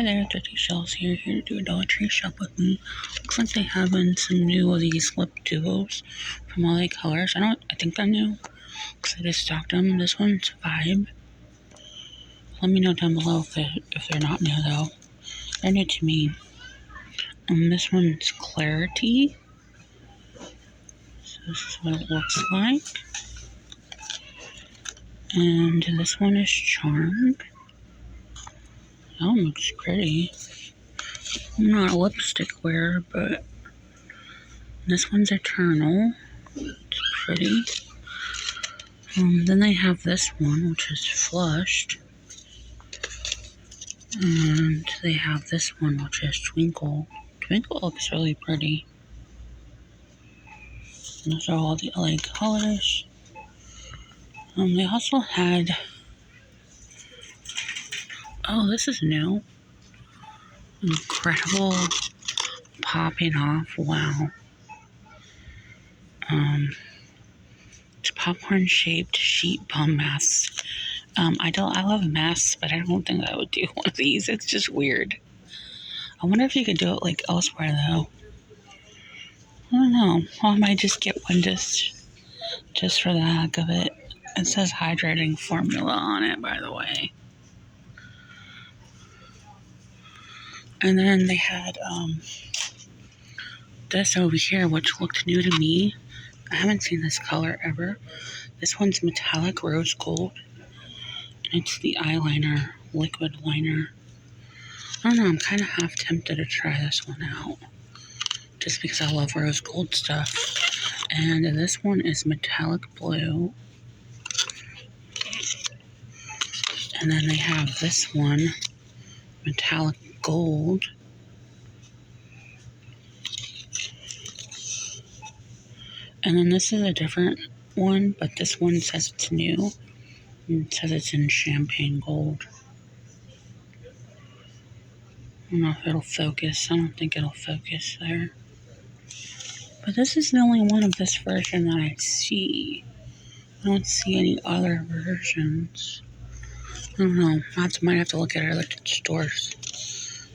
Hi there, ThriftyShells here to do a Dollar Tree shop with me. Looks like they have in some new of these lip duos from all the colors. I think they're new because I just stocked them. This one's Vibe. Let me know down below if they're not new though. They're new to me. This one's Clarity. So this is what it looks like. And this one is Charmed. That one looks pretty. I'm not a lipstick wearer, but this one's Eternal. It's pretty. Then they have this one, which is Flushed. And they have this one, which is Twinkle. Twinkle looks really pretty. And those are all the LA colors. They also had... Oh, this is new. Incredible Popping Off. Wow. It's popcorn shaped sheet bum masks. I love masks, but I don't think I would do one of these. It's just weird. I wonder if you could do it like elsewhere though. I don't know. I might just get one just for the heck of it. It says hydrating formula on it, by the way. And then they had this over here, which looked new to me. I haven't seen this color ever. This one's metallic rose gold. It's the eyeliner, liquid liner. I don't know, I'm kind of half tempted to try this one out. Just because I love rose gold stuff. And this one is metallic blue. And then they have this one, metallic gold. And then this is a different one, but this one says it's new. And it says it's in champagne gold. I don't know if it'll focus. I don't think it'll focus there. But this is the only one of this version that I see. I don't see any other versions. I don't know. I might have to look at other stores.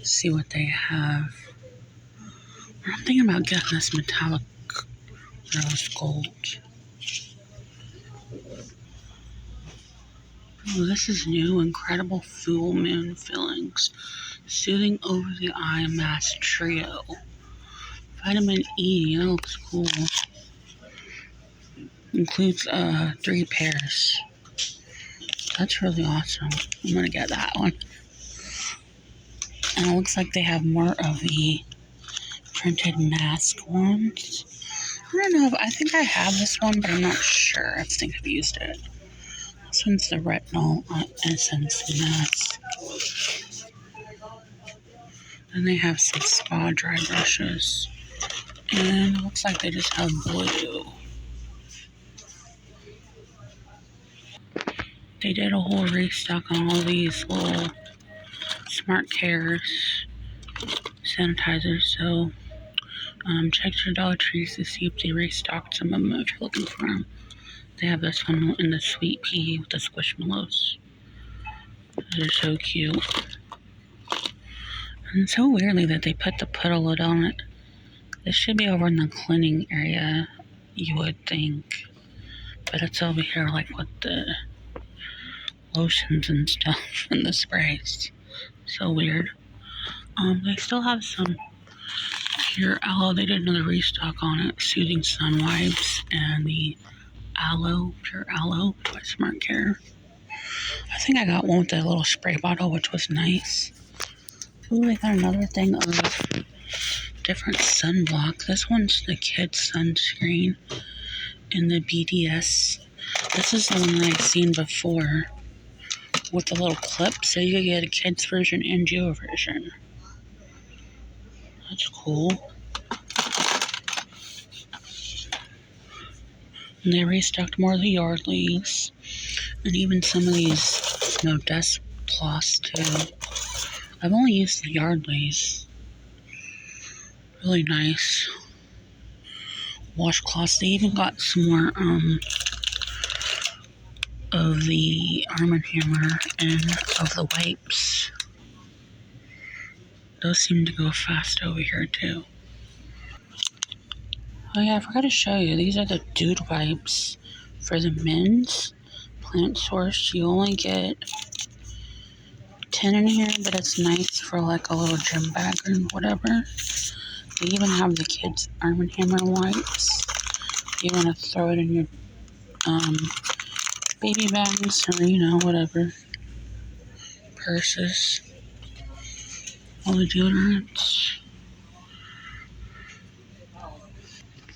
See what they have. I'm thinking about getting this metallic rose gold. Oh, this is new. Incredible Full Moon Fillings. Soothing Over the Eye Mask Trio. Vitamin E. That looks cool. Includes 3 pairs. That's really awesome. I'm gonna get that one. And it looks like they have more of the printed mask ones. I don't know. I think I have this one, but I'm not sure. I think I've used it. This one's the Retinol Essence Mask. Then they have some spa dry brushes. And it looks like they just have blue. They did a whole restock on all these little Smart Cares sanitizers. So check your Dollar Trees to see if they restocked some of them if you're looking for them. They have this one in the sweet pea with the squishmallows. They're so cute. And so weirdly that they put the puddle lid on it. This should be over in the cleaning area, you would think. But it's over here like with the lotions and stuff and the sprays. So weird. They still have some pure aloe. They did another restock on it. Soothing Sun Wipes and the aloe, pure aloe by Smart Care. I think I got one with the little spray bottle, which was nice. Ooh, they got another thing of different sunblock. This one's the kids sunscreen in the BDS. This is the one that I've seen before with the little clip, so you could get a kids version and your version. That's cool. And they restocked more of the Yardleys and even some of these, desk cloths too. I've only used the Yardleys. Really nice washcloths. They even got some more of the Arm & Hammer and of the wipes. Those seem to go fast over here too. Oh yeah, I forgot to show you. These are the dude wipes for the men's plant source. You only get 10 in here, but it's nice for like a little gym bag or whatever. They even have the kids' Arm & Hammer wipes. You want to throw it in your baby bags or, whatever. Purses. All the deodorants.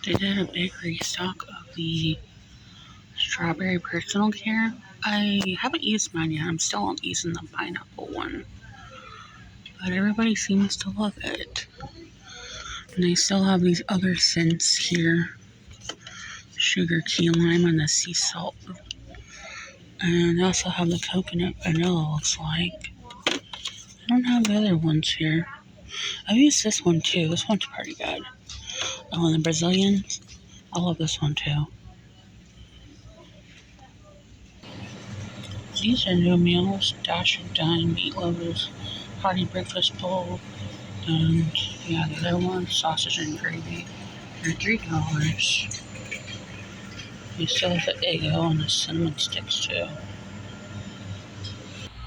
They did a big restock of the strawberry personal care. I haven't used mine yet. I'm still using the pineapple one. But everybody seems to love it. And they still have these other scents here. Sugar key lime and the sea salt. And they also have the coconut vanilla, looks like. I don't have the other ones here. I've used this one too. This one's pretty good. Oh, and the Brazilian. I love this one too. These are new meals. Dash and Dine, Meat Lovers, Hearty Breakfast Bowl, and yeah, the other one, sausage and gravy. They're $3. You still have the Eggo and the cinnamon sticks too.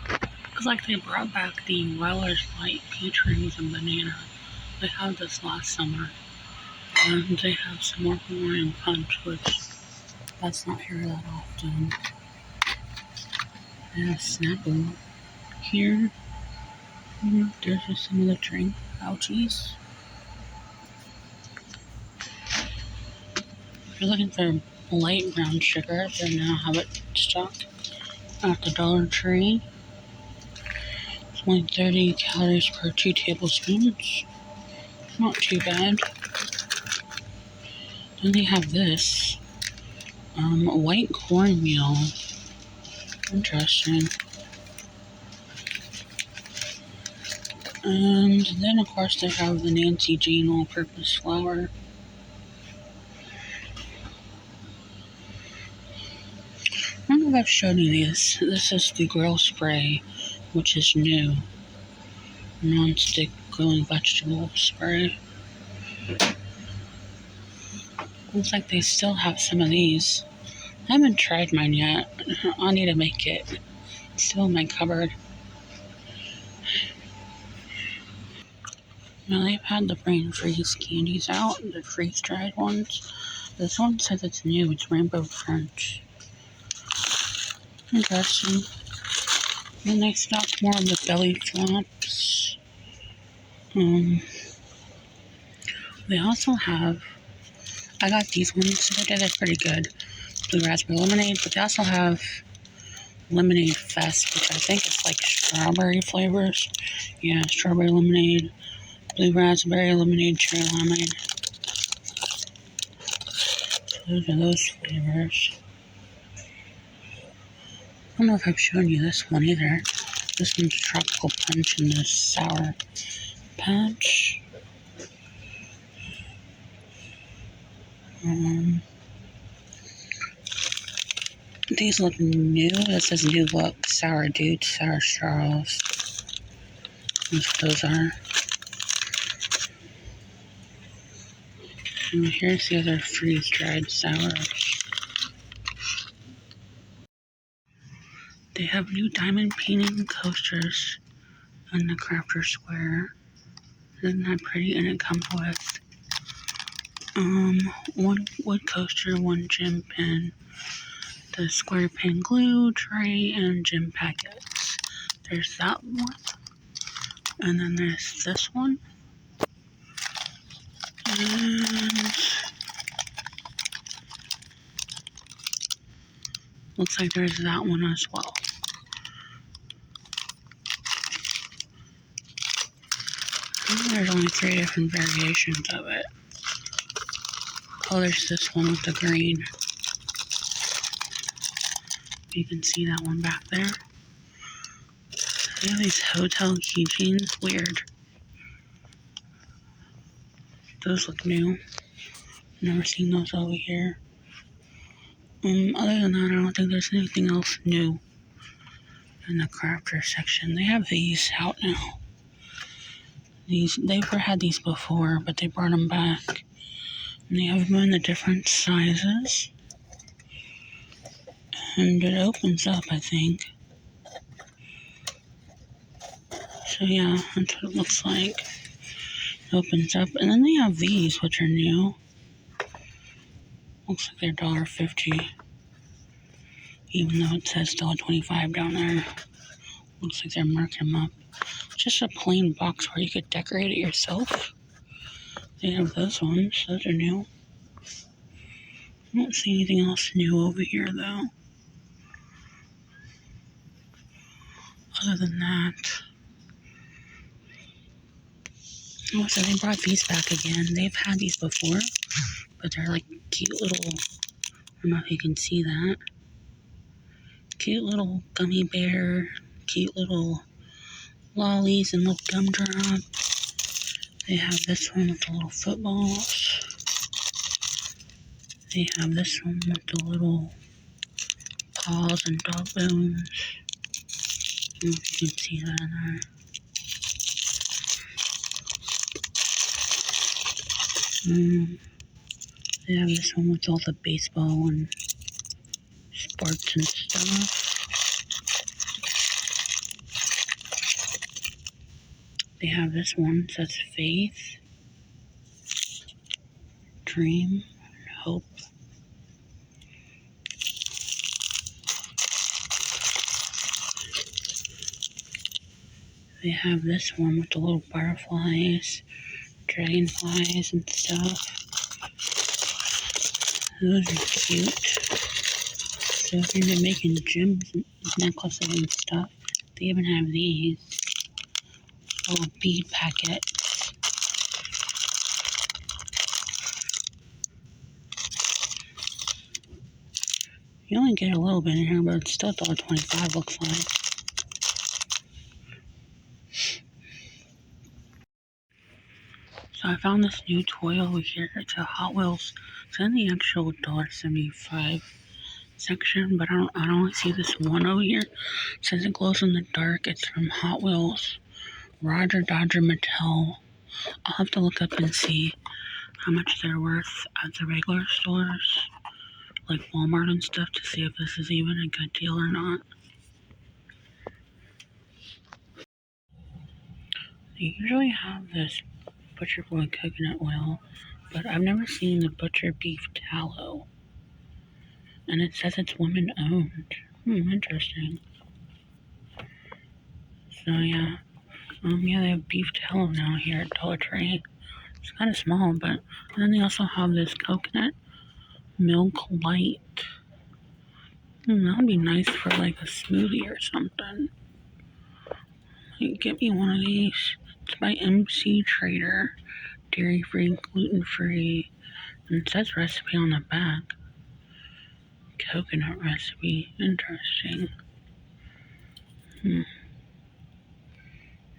Looks like they brought back the Weller's Light Peach Rings and Banana. They had this last summer. And they have some more Hawaiian Punch, which that's not here that often. They have Snapple here. There's just some of the drink pouches. If you're looking for light brown sugar, they now have it stocked at the Dollar Tree. It's only 30 calories per 2 tablespoons. Not too bad. Then they have this white cornmeal. Interesting. And then, of course, they have the Nancy Jane all-purpose flour. I don't know if I've shown you these. This is the grill spray, which is new. Non-stick grilling vegetable spray. Looks like they still have some of these. I haven't tried mine yet. I'll need to make it. It's still in my cupboard. Now they've had the brain freeze candies out, the freeze-dried ones. This one says it's new. It's Rainbow Crunch. Interesting. Then they stocked more of the belly flops. They also have, I got these ones today, they're pretty good. Blue raspberry lemonade, but they also have lemonade fest, which I think is like strawberry flavors. Yeah, strawberry lemonade, blue raspberry lemonade, cherry lemonade. So those are those flavors. I don't know if I've shown you this one either. This one's tropical punch and the sour patch. These look new. This says new look. Sour dude, sour straws. That's what those are. And here's the other freeze-dried sours. They have new diamond painting coasters in the crafter square. Isn't that pretty? And it comes with one wood coaster, one gem pin, the square pin glue tray, and gem packets. There's that one. And then there's this one. And looks like there's that one as well. There's only 3 different variations of it. Oh, there's this one with the green. You can see that one back there. They have these hotel keychains. Weird. Those look new. Never seen those over here. Other than that, I don't think there's anything else new in the crafter section. They have these out now. They've had these before, but they brought them back. And they have them in the different sizes. And it opens up, I think. So yeah, that's what it looks like. It opens up. And then they have these, which are new. Looks like they're $1.50. Even though it says $1.25 down there. Looks like they're marking them up. Just a plain box where you could decorate it yourself. They have those ones. Those are new. I don't see anything else new over here, though. Other than that. Oh, so they brought these back again. They've had these before, but they're like cute little, I don't know if you can see that. Cute little gummy bear, cute little lollies and little gumdrops. They have this one with the little footballs. They have this one with the little paws and dog bones. I don't know if you can see that in there. They have this one with all the baseball and sports and stuff. They have this one that says faith, dream, and hope. They have this one with the little butterflies, dragonflies, and stuff. Those are cute. So if you're making gems and necklaces and stuff, they even have these little bead packets. You only get a little bit in here, but it's still $1.25 looks like. So I found this new toy over here. It's a Hot Wheels. It's in the actual $1.75 section, but I only see this one over here. It says it glows in the dark. It's from Hot Wheels, Roger Dodger Matel. I'll have to look up and see how much they're worth at the regular stores, like Walmart and stuff, to see if this is even a good deal or not. They usually have this butcher boy coconut oil, but I've never seen the butcher beef tallow. And it says it's woman owned. Interesting. So yeah. Yeah, they have beef tallow now here at Dollar Tree. It's kind of small, but and then they also have this coconut milk light. That would be nice for like a smoothie or something. Like, get me one of these. It's by MC Trader. Dairy-free, gluten-free. And it says recipe on the back. Coconut recipe. Interesting.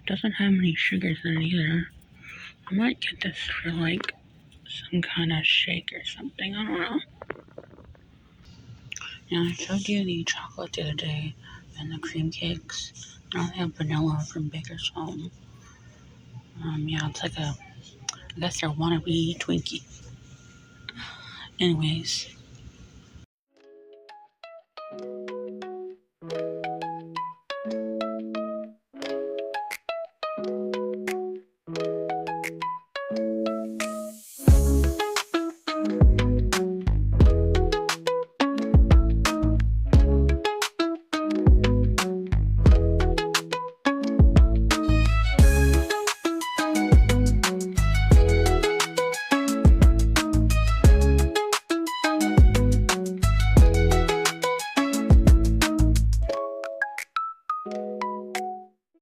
Doesn't have any sugars in it either. I might get this for like some kind of shake or something. I don't know. Now, I showed you the chocolate the other day and the cream cakes. Now they have vanilla from Baker's Home. Yeah, it's like I guess they're wannabe Twinkie. Anyways.